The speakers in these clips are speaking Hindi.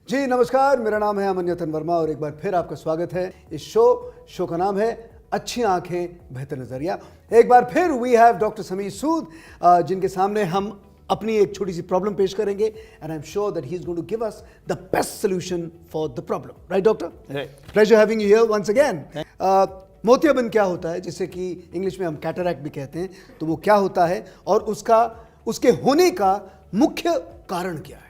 जी नमस्कार, मेरा नाम है अमन वर्मा और एक बार फिर आपका स्वागत है इस शो का नाम है अच्छी आंखें बेहतर नजरिया। एक बार फिर वी हैव डॉक्टर समीर सूद जिनके सामने हम अपनी एक छोटी सी प्रॉब्लम पेश करेंगे and I am sure that he is going to give us the best solution for the problem. Right doctor? Pleasure having you here once again. मोतियाबिंद क्या होता है, जिसे कि इंग्लिश में हम कैटरैक्ट भी कहते हैं, तो वो क्या होता है और उसके होने का मुख्य कारण क्या है?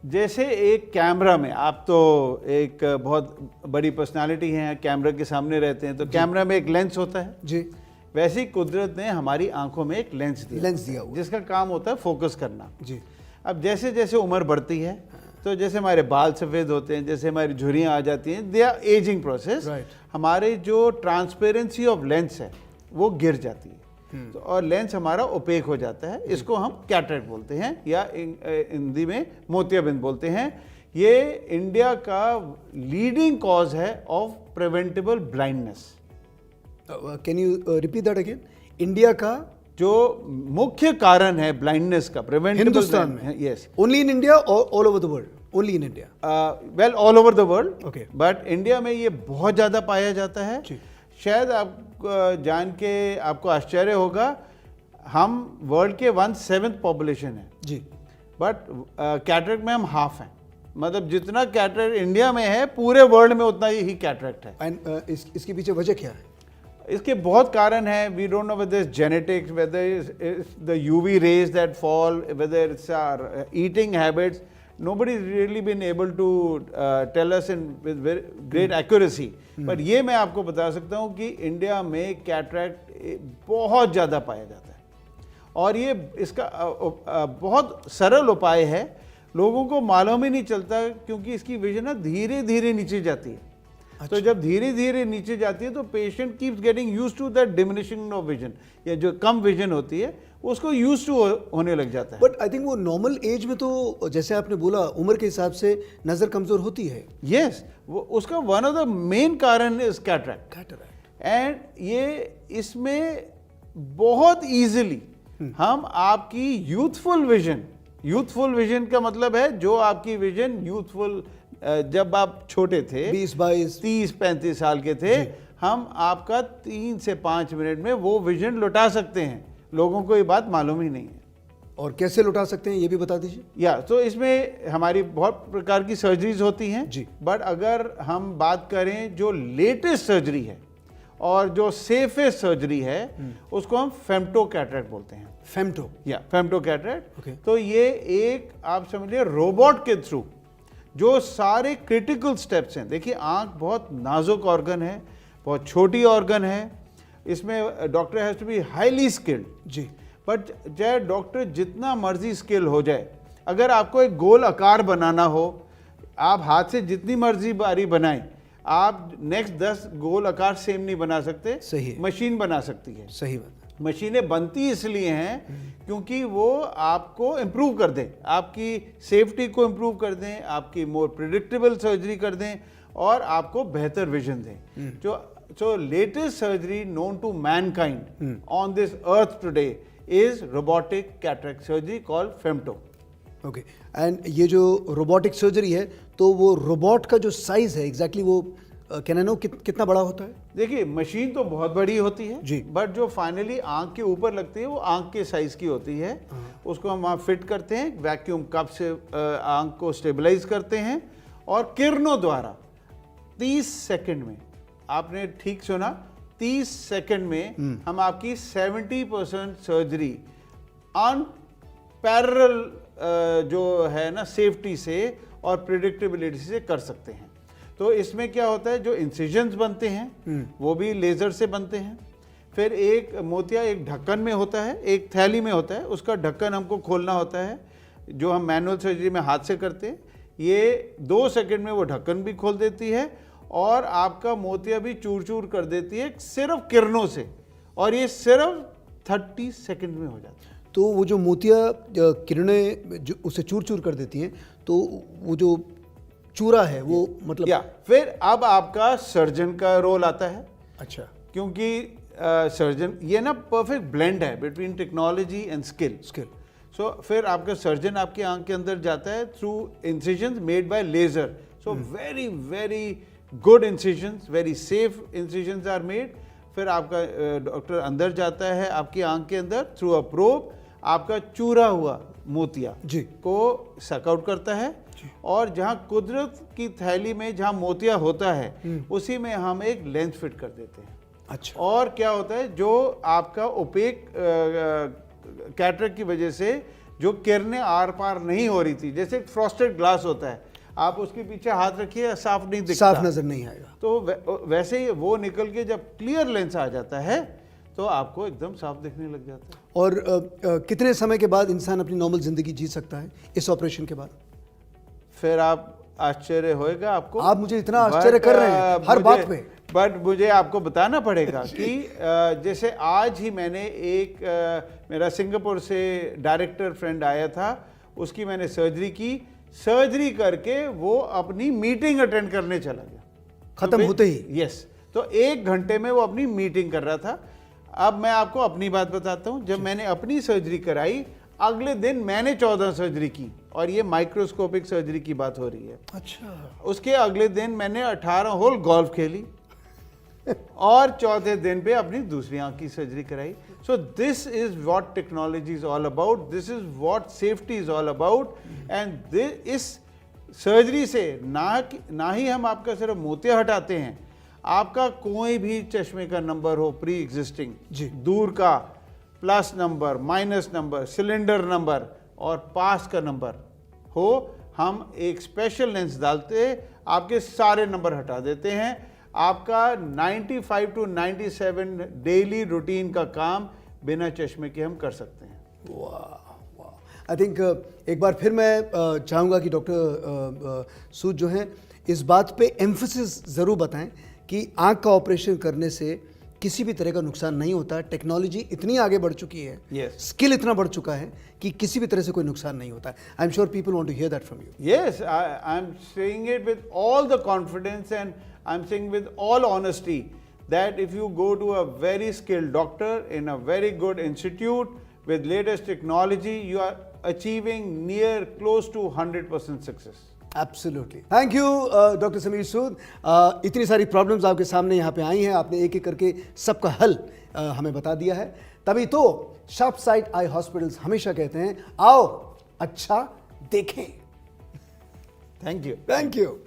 जैसे एक कैमरा में, आप तो एक बहुत बड़ी पर्सनालिटी हैं, कैमरा के सामने रहते हैं, तो कैमरा में एक लेंस होता है जी, वैसे ही कुदरत ने हमारी आंखों में एक लेंस दिया हुआ, जिसका काम होता है फोकस करना जी। अब जैसे जैसे उम्र बढ़ती है तो जैसे हमारे बाल सफ़ेद होते हैं, जैसे हमारी झुर्रियाँ आ जाती हैं, दे आर एजिंग प्रोसेस, हमारे जो ट्रांसपेरेंसी ऑफ लेंस है वो गिर जाती है तो और लेंस हमारा ओपेक हो जाता है। इसको हम कैटरैक्ट बोलते हैं या हिंदी में मोतियाबिंद बोलते हैं। ये इंडिया का लीडिंग कॉज है of preventable blindness. Can you repeat that again? India का जो मुख्य कारण है ब्लाइंडनेस का, प्रिवेंटेबल हिंदुस्तान में? यस, ओनली इन इंडिया और all over the world? Only in India? Well, all over the world, okay, but India में ये बहुत ज़्यादा पाया जाता है। शायद आप जान के आपको आश्चर्य होगा, हम वर्ल्ड के 1/7 पॉपुलेशन है जी, बट कैटरैक्ट में हम हाफ हैं। मतलब जितना कैटरैक्ट इंडिया में है पूरे वर्ल्ड में उतना ही कैटरैक्ट है। एंड इसके पीछे वजह क्या है? इसके बहुत कारण है। We don't know whether it's genetics, whether it's the UV rays that fall, whether it's our eating habits. Nobody has really been able to tell us with very great accuracy. पर ये मैं आपको बता सकता हूँ कि इंडिया में कैटरैक्ट बहुत ज़्यादा पाया जाता है और ये इसका बहुत सरल उपाय है, लोगों को मालूम ही नहीं चलता क्योंकि इसकी विजन ना धीरे धीरे नीचे जाती है। अच्छा। तो जब धीरे धीरे नीचे जाती है तो patient keeps getting used to that diminishing of vision, या जो कम विजन होती है उसको यूज टू होने लग जाता है। बट आई थिंक वो नॉर्मल एज में तो जैसे आपने बोला उम्र के हिसाब से नजर कमजोर होती है। यस, वो उसका वन ऑफ द मेन कारण इज कैटरैक्ट। एंड ये इसमें बहुत इजीली हम आपकी यूथफुल विजन का मतलब है जो आपकी विजन यूथफुल जब आप छोटे थे 20-22 30-35 साल के थे, हम आपका 3 से 5 मिनट में वो विजन लौटा सकते हैं। लोगों को ये बात मालूम ही नहीं है। और कैसे लौटा सकते हैं ये भी बता दीजिए। या तो इसमें हमारी बहुत प्रकार की सर्जरीज होती हैं जी, बट अगर हम बात करें जो लेटेस्ट सर्जरी है और जो सेफेस्ट सर्जरी है उसको हम फेम्टो कैटरैक्ट बोलते हैं। Femto cataract. तो ये एक आप समझिए रोबोट के थ्रू जो सारे क्रिटिकल स्टेप्स हैं। देखिए आंख बहुत नाजुक ऑर्गन है, बहुत छोटी ऑर्गन है, इसमें doctor has to be highly skilled जी। बट चाहे डॉक्टर जितना मर्जी स्किल हो जाए, अगर आपको एक गोल आकार बनाना हो, आप हाथ से जितनी मर्जी बारी बनाएं, आप नेक्स्ट 10 गोल आकार सेम नहीं बना सकते। सही है। मशीन बना सकती है। सही बात। मशीनें बनती इसलिए हैं क्योंकि वो आपको इम्प्रूव कर दें, आपकी सेफ्टी को इम्प्रूव कर दें, आपकी मोर प्रिडिक्टेबल सर्जरी कर दें और आपको बेहतर विजन दें। So latest surgery known to mankind on this earth today is robotic cataract surgery called femto. Okay. And ये जो robotic surgery है तो वो रोबोट का जो साइज है एग्जैक्टली वो कैन आई नो कितना बड़ा होता है? देखिए मशीन तो बहुत बड़ी होती है जी, बट जो फाइनली आंख के ऊपर लगती है वो आंख के साइज की होती है। उसको हम वहाँ फिट करते हैं, वैक्यूम कप से आंख को स्टेबलाइज करते हैं और किरणों द्वारा 30 सेकंड में, आपने ठीक सुना, 30 सेकंड में हम आपकी 70% सर्जरी अनपैरेलल जो है ना सेफ्टी से और प्रिडिक्टेबिलिटी से कर सकते हैं। तो इसमें क्या होता है, जो इंसिजन्स बनते हैं वो भी लेजर से बनते हैं। फिर एक मोतिया एक ढक्कन में होता है, एक थैली में होता है, उसका ढक्कन हमको खोलना होता है, जो हम मैनुअल सर्जरी में हाथ से करते हैं। ये 2 सेकंड में वो ढक्कन भी खोल देती है और आपका मोतिया भी चूर चूर कर देती है सिर्फ किरणों से, और ये सिर्फ 30 सेकंड में हो जाता है। तो वो जो मोतिया किरणें जो उसे चूर चूर कर देती हैं, तो वो जो चूरा है वो मतलब फिर अब आपका सर्जन का रोल आता है। अच्छा। क्योंकि सर्जन, ये ना परफेक्ट ब्लेंड है between technology and skill. So फिर आपका सर्जन आपकी आंख के अंदर जाता है through incisions made by laser. So very very good incisions, very safe incisions are made. फिर आपका डॉक्टर अंदर जाता है आपकी आंख के अंदर थ्रू अ प्रोब, आपका चूरा हुआ मोतिया जी को सकआउट करता है, और जहां कुदरत की थैली में जहां मोतिया होता है उसी में हम एक लेंस फिट कर देते हैं। अच्छा। और क्या होता है, जो आपका ओपेक कैटरेक्ट की वजह से जो किरणें आर पार नहीं हो रही थी, जैसे फ्रॉस्टेड ग्लास होता है, आप उसके पीछे हाथ रखिए साफ नहीं दिखता, साफ नजर नहीं आएगा, तो वैसे ही वो निकल के जब क्लियर लेंस आ जाता है तो आपको एकदम साफ दिखने लग जाता है। और कितने समय के बाद इंसान अपनी नॉर्मल जिंदगी जी सकता है इस ऑपरेशन के बाद? फिर आप आश्चर्य होएगा आपको। आप मुझे इतना आश्चर्य कर रहे हैं हर बात पे। बट मुझे आपको बताना पड़ेगा कि जैसे आज ही मैंने एक मेरा सिंगापुर से डायरेक्टर फ्रेंड आया था, उसकी मैंने सर्जरी की, सर्जरी करके वो अपनी मीटिंग अटेंड करने चला गया खत्म होते ही। यस, तो 1 घंटे में वो अपनी मीटिंग कर रहा था। अब मैं आपको अपनी बात बताता हूं, जब मैंने अपनी सर्जरी कराई अगले दिन मैंने 14 सर्जरी की, और ये माइक्रोस्कोपिक सर्जरी की बात हो रही है। अच्छा। उसके अगले दिन मैंने 18 होल गोल्फ खेली और चौथे दिन पे अपनी दूसरी आंख की सर्जरी कराई। So this is what technology is all about, this is what safety is all about. And इस सर्जरी से ना ही हम आपका सिर्फ मोतिया हटाते हैं, आपका कोई भी चश्मे का नंबर हो प्री एग्जिस्टिंग, जी, दूर का plus number, minus number, cylinder number और पास का नंबर हो, हम एक स्पेशल लेंस डालते आपके सारे नंबर हटा देते हैं। आपका 95 to 97 डेली रूटीन का काम बिना चश्मे के हम कर सकते हैं। वाह वाह। आई थिंक एक बार फिर मैं चाहूँगा कि डॉक्टर सूद जो हैं इस बात पे एम्फसिस ज़रूर बताएं कि आँख का ऑपरेशन करने से किसी भी तरह का नुकसान नहीं होता। टेक्नोलॉजी इतनी आगे बढ़ चुकी है, स्किल इतना बढ़ चुका है कि किसी भी तरह से कोई नुकसान नहीं होता है। I am sure people want to hear that from you. Yes, I am saying it with all the confidence and I am saying with all honesty that if you go to a very skilled doctor in a very good institute with latest technology, you are achieving near close to 100% success. Absolutely. Thank you doctor Sameer Sood. इतनी सारी प्रॉब्लम्स आपके सामने यहाँ पे आई हैं, आपने एक एक करके सबका हल हमें बता दिया है। तभी तो शार्प साइट आई हॉस्पिटल्स हमेशा कहते हैं आओ अच्छा देखें। Thank you. Thank you.